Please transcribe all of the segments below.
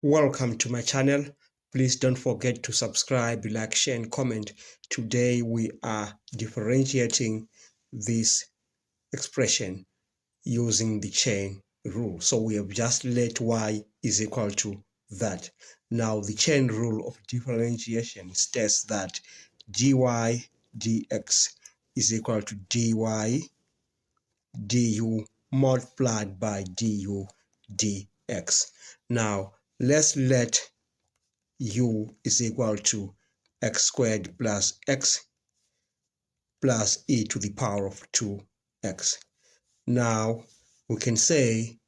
Welcome to my channel. Please don't forget to subscribe, like, share and comment. Today we are differentiating this expression using the chain rule. So we have just let y is equal to that. Now the chain rule of differentiation states that dy dx is equal to dy du multiplied by du dx. Now let's let u is equal to x squared plus x plus e to the power of 2x. Now we can say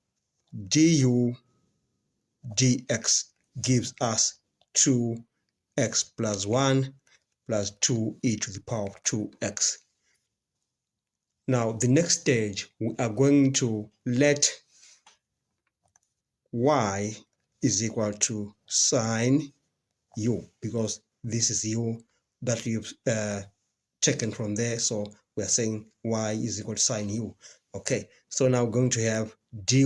du dx gives us 2x plus 1 plus 2e to the power of 2x. Now the next stage, we are going to let y is equal to sine u, because this is u that you've taken from there, so we are saying y is equal to sine u. Okay, so now we're going to have dy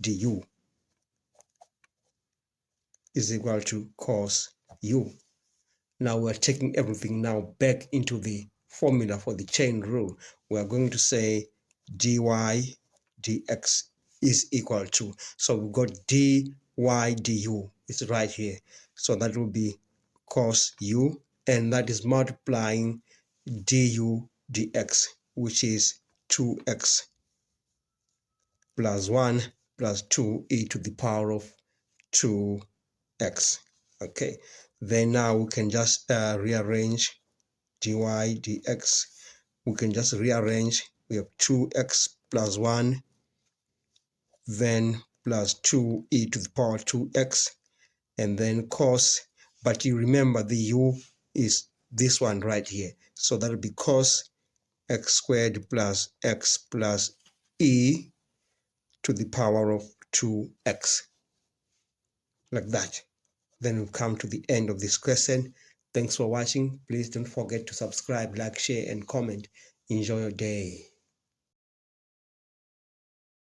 du is equal to cos u. Now we're taking everything now back into the formula for the chain rule. We are going to say dy dx is equal to, so we've got dy du, it's right here, so that will be cos u, and that is multiplying du dx, which is 2x plus 1 plus 2e to the power of 2x. Okay, then now we can just rearrange dy dx. We can just rearrange. We have 2x plus 1, then plus 2e to the power 2x, and then cos, but you remember the u is this one right here, so that will be cos x squared plus x plus e to the power of 2x, like that. Then we've come to the end of this question. Thanks for watching. Please don't forget to subscribe, like, share and comment. Enjoy your day.